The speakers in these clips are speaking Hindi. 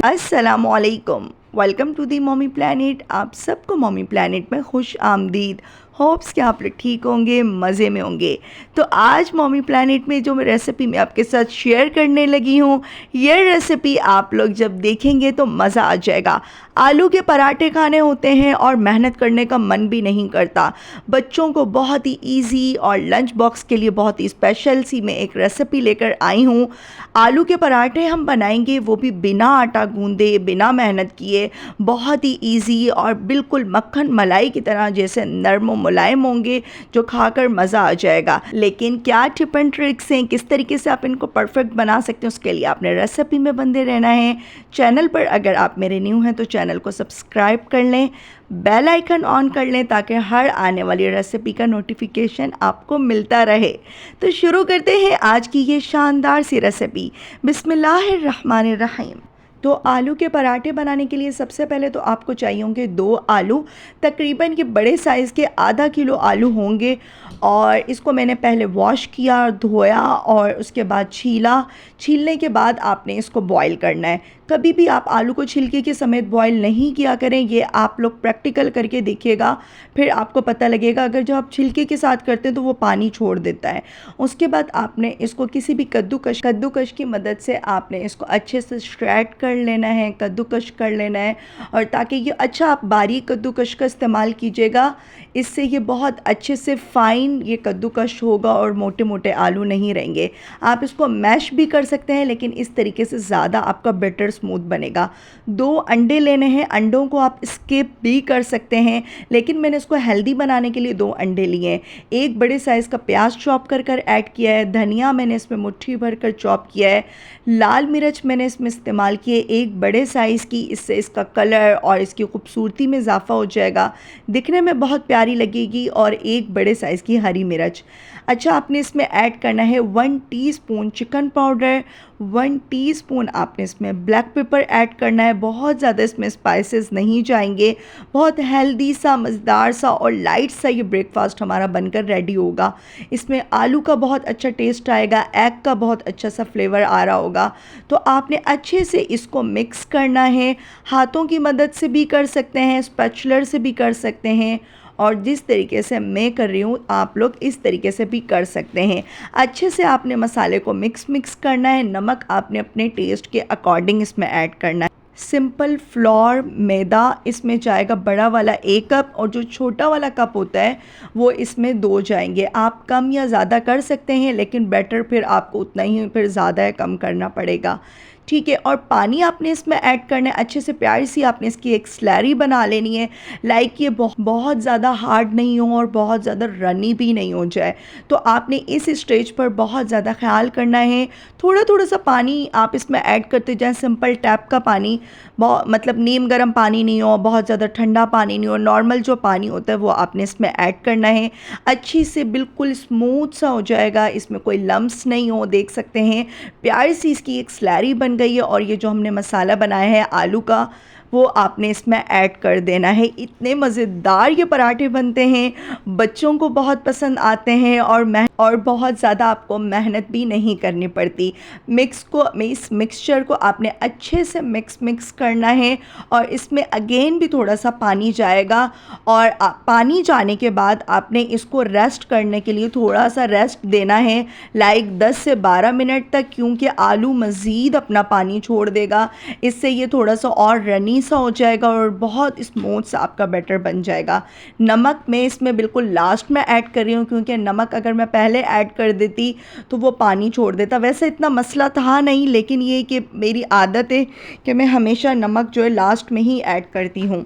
अस्सलामुअलैकुम। Welcome to the mommy planet. आप सबको मॉमी प्लानट में खुश आमदीद। होप्स कि आप लोग ठीक होंगे, मज़े में होंगे। तो आज मॉमी प्लानट में जो मैं रेसिपी मैं आपके साथ शेयर करने लगी हूँ, ये रेसिपी आप लोग जब देखेंगे तो मज़ा आ जाएगा। आलू के पराठे खाने होते हैं और मेहनत करने का मन भी नहीं करता। बच्चों को बहुत ही इजी और लंच बॉक्स के लिए बहुत ही स्पेशल सी मैं एक रेसिपी लेकर आई हूँ। आलू के पराठे हम बनाएंगे, वो भी बिना आटा गूंदे, बिना मेहनत किए। बहुत ही इजी और बिल्कुल मक्खन मलाई की तरह जैसे नरम और मुलायम होंगे, जो खाकर मज़ा आ जाएगा। लेकिन क्या टिप एंड ट्रिक्स हैं, किस तरीके से आप इनको परफेक्ट बना सकते हैं, उसके लिए आपने रेसिपी में बंदे रहना है। चैनल पर अगर आप मेरे न्यू हैं तो चैनल को सब्सक्राइब कर लें, बेल आइकन ऑन कर लें ताकि हर आने वाली रेसिपी का नोटिफिकेशन आपको मिलता रहे। तो शुरू करते हैं आज की ये शानदार सी रेसिपी। बिस्मिल्लाहिर्रहमानिर्रहीम। तो आलू के पराठे बनाने के लिए सबसे पहले तो आपको चाहिए होंगे 2 आलू। तकरीबन ये बड़े साइज़ के आधा किलो आलू होंगे और इसको मैंने पहले वॉश किया, धोया और उसके बाद छीला। छीलने के बाद आपने इसको बॉईल करना है। कभी भी आप आलू को छिलके के समेत बॉईल नहीं किया करें, ये आप लोग प्रैक्टिकल करके देखिएगा, फिर आपको पता लगेगा। अगर जब आप छिलके के साथ करते हैं तो वो पानी छोड़ देता है। उसके बाद आपने इसको किसी भी कद्दूकश की मदद से आपने इसको अच्छे से श्रेड कर लेना है, कद्दूकश कर लेना है। और ताकि ये अच्छा, आप बारीक कद्दूकश का इस्तेमाल कीजिएगा, इससे ये बहुत अच्छे से फ़ाइन ये कद्दूकश होगा और मोटे मोटे आलू नहीं रहेंगे। आप इसको मैश भी कर सकते हैं, लेकिन इस तरीके से ज़्यादा आपका बैटर स्मूथ बनेगा। 2 अंडे लेने हैं। अंडों को आप स्किप भी कर सकते हैं, लेकिन मैंने इसको हेल्दी बनाने के लिए 2 अंडे लिए हैं। 1 बड़े साइज़ का प्याज चॉप कर ऐड किया है। धनिया मैंने इसमें मुट्ठी भर कर चॉप किया है। लाल मिर्च मैंने इसमें इस्तेमाल किए 1 बड़े साइज़ की, इससे इसका कलर और इसकी खूबसूरती में इजाफा हो जाएगा, दिखने में बहुत प्यारी लगेगी। और 1 बड़े साइज़ की हरी मिर्च। अच्छा, आपने इसमें ऐड करना है 1 टीस्पून चिकन पाउडर, 1 टीस्पून आपने इसमें ब्लैक पेपर ऐड करना है। बहुत ज़्यादा इसमें स्पाइसेस नहीं जाएंगे। बहुत हेल्दी सा, मज़ेदार सा और लाइट सा ये ब्रेकफास्ट हमारा बनकर रेडी होगा। इसमें आलू का बहुत अच्छा टेस्ट आएगा, एग का बहुत अच्छा सा फ्लेवर आ रहा होगा। तो आपने अच्छे से इसको मिक्स करना है। हाथों की मदद से भी कर सकते हैं, स्पैचुलर से भी कर सकते हैं, और जिस तरीके से मैं कर रही हूँ आप लोग इस तरीके से भी कर सकते हैं। अच्छे से आपने मसाले को मिक्स करना है। नमक आपने अपने टेस्ट के अकॉर्डिंग इसमें ऐड करना है। सिंपल फ्लोर मैदा इसमें जाएगा बड़ा वाला 1 कप, और जो छोटा वाला कप होता है वो इसमें 2 जाएंगे। आप कम या ज़्यादा कर सकते हैं, लेकिन बेटर फिर आपको उतना ही फिर ज़्यादा है कम करना पड़ेगा, ठीक है। और पानी आपने इसमें ऐड करना है। अच्छे से प्यारी सी आपने इसकी एक स्लैरी बना लेनी है। लाइक ये बहुत ज़्यादा हार्ड नहीं हो और बहुत ज़्यादा रनी भी नहीं हो जाए। तो आपने इस स्टेज पर बहुत ज़्यादा ख्याल करना है। थोड़ा थोड़ा सा पानी आप इसमें ऐड करते जाएं, सिंपल टैप का पानी, मतलब नीम गर्म पानी नहीं हो, बहुत ज़्यादा ठंडा पानी नहीं हो, नॉर्मल जो पानी होता है वो आपने इसमें ऐड करना है। अच्छी से बिल्कुल स्मूथ सा हो जाएगा, इसमें कोई लम्स नहीं हो, देख सकते हैं प्यारी सी इसकी एक स्लैरी बन गई है। और ये जो हमने मसाला बनाया है आलू का, वो आपने इसमें ऐड कर देना है। इतने मज़ेदार ये पराठे बनते हैं, बच्चों को बहुत पसंद आते हैं और बहुत ज़्यादा आपको मेहनत भी नहीं करनी पड़ती। इस मिक्सचर को आपने अच्छे से मिक्स करना है। और इसमें अगेन भी थोड़ा सा पानी जाएगा, और पानी जाने के बाद आपने इसको रेस्ट करने के लिए थोड़ा सा रेस्ट देना है, लाइक 10 से 12 मिनट तक, क्योंकि आलू मज़ीद अपना पानी छोड़ देगा। इससे ये थोड़ा सा और रनी सा हो जाएगा और बहुत स्मूथ सा आपका बैटर बन जाएगा। नमक मैं इसमें बिल्कुल लास्ट में ऐड कर रही हूँ, क्योंकि नमक अगर मैं पहले ऐड कर देती तो वो पानी छोड़ देता। वैसे इतना मसला था नहीं, लेकिन ये कि मेरी आदत है कि मैं हमेशा नमक जो है लास्ट में ही ऐड करती हूँ।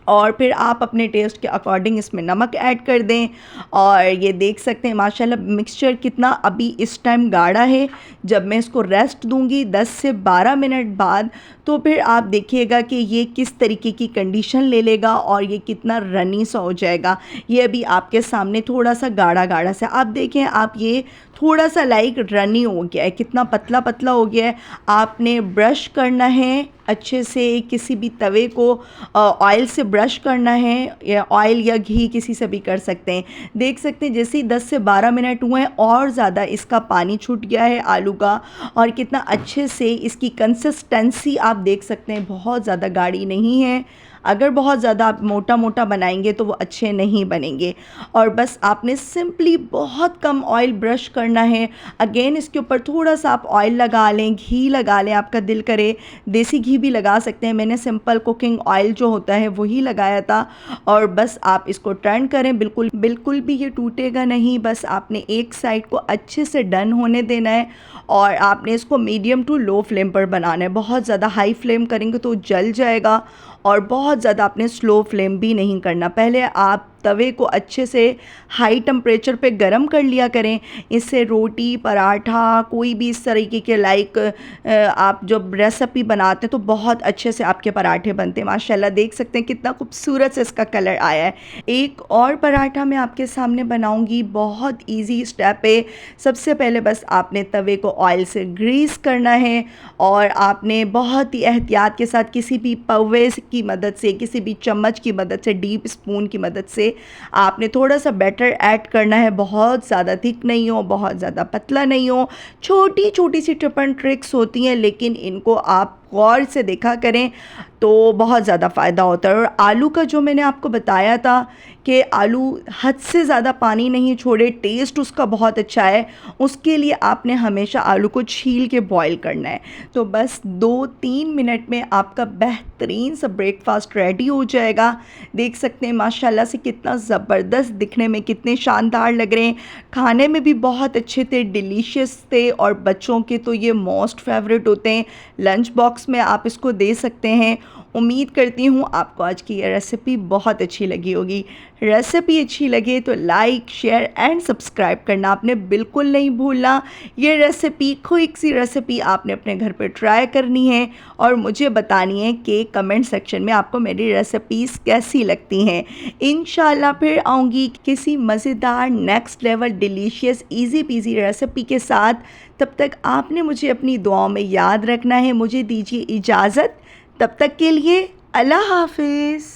और फिर आप अपने टेस्ट के अकॉर्डिंग इसमें नमक ऐड कर दें। और ये देख सकते हैं माशाल्लाह मिक्सचर कितना अभी इस टाइम गाढ़ा है। जब मैं इसको रेस्ट दूंगी 10 से 12 मिनट बाद, तो फिर आप देखिएगा कि ये किस तरीके की कंडीशन ले लेगा और ये कितना रनी सा हो जाएगा। ये अभी आपके सामने थोड़ा सा गाढ़ा गाढ़ा सा आप देखें, आप ये थोड़ा सा लाइक रनी हो गया है, कितना पतला पतला हो गया है। आपने ब्रश करना है अच्छे से, किसी भी तवे को ऑयल से ब्रश करना है, या ऑयल या घी किसी से भी कर सकते हैं। देख सकते हैं जैसे ही 10 से 12 मिनट हुए हैं और ज़्यादा इसका पानी छूट गया है आलू का, और कितना अच्छे से इसकी कंसिस्टेंसी आप देख सकते हैं, बहुत ज़्यादा गाढ़ी नहीं है। अगर बहुत ज़्यादा आप मोटा मोटा बनाएंगे तो वो अच्छे नहीं बनेंगे। और बस आपने सिंपली बहुत कम ऑयल ब्रश करना है। अगेन इसके ऊपर थोड़ा सा आप ऑयल लगा लें, घी लगा लें, आपका दिल करे देसी घी भी लगा सकते हैं। मैंने सिंपल कुकिंग ऑयल जो होता है वही लगाया था। और बस आप इसको टर्न करें, बिल्कुल बिल्कुल भी ये टूटेगा नहीं। बस आपने एक साइड को अच्छे से डन होने देना है, और आपने इसको मीडियम टू लो फ्लेम पर बनाना है। बहुत ज़्यादा हाई फ्लेम करेंगे तो जल जाएगा, और बहुत ज़्यादा आपने स्लो फ्लेम भी नहीं करना। पहले आप तवे को अच्छे से हाई टेम्परेचर पे गरम कर लिया करें। इससे रोटी, पराठा, कोई भी इस तरीके के लाइक आप जब रेसिपी बनाते हैं तो बहुत अच्छे से आपके पराठे बनते हैं। माशाल्लाह देख सकते हैं कितना खूबसूरत से इसका कलर आया है। एक और पराठा मैं आपके सामने बनाऊंगी, बहुत इजी स्टेप है। सबसे पहले बस आपने तवे को ऑयल से ग्रीस करना है, और आपने बहुत ही एहतियात के साथ किसी भी पवे की मदद से, किसी भी चम्मच की मदद से, डीप स्पून की मदद से आपने थोड़ा सा बैटर ऐड करना है। बहुत ज़्यादा थिक नहीं हो, बहुत ज़्यादा पतला नहीं हो। छोटी छोटी सी टिप एंड ट्रिक्स होती हैं, लेकिन इनको आप गौर से देखा करें तो बहुत ज़्यादा फ़ायदा होता है। और आलू का जो मैंने आपको बताया था कि आलू हद से ज़्यादा पानी नहीं छोड़े, टेस्ट उसका बहुत अच्छा है, उसके लिए आपने हमेशा आलू को छील के बॉईल करना है। तो बस 2-3 मिनट में आपका बेहतरीन सा ब्रेकफास्ट रेडी हो जाएगा। देख सकते हैं माशाल्लाह से कितना ज़बरदस्त दिखने में, कितने शानदार लग रहे हैं, खाने में भी बहुत अच्छे थे, डिलीशियस थे, और बच्चों के तो ये मोस्ट फेवरेट होते हैं। लंच बॉक्स में आप इसको दे सकते हैं। उम्मीद करती हूँ आपको आज की ये रेसिपी बहुत अच्छी लगी होगी। रेसिपी अच्छी लगे तो लाइक, शेयर एंड सब्सक्राइब करना आपने बिल्कुल नहीं भूलना। ये रेसिपी, क्विक सी रेसिपी आपने अपने घर पे ट्राई करनी है, और मुझे बतानी है कि कमेंट सेक्शन में आपको मेरी रेसिपीज़ कैसी लगती हैं। इंशाल्लाह फिर आऊँगी किसी मज़ेदार, next level, delicious, easy PG recipe के साथ। तब तक आपने मुझे अपनी दुआओं में याद रखना है। मुझे दीजिए इजाज़त, तब तक के लिए अल्लाह हाफिज़।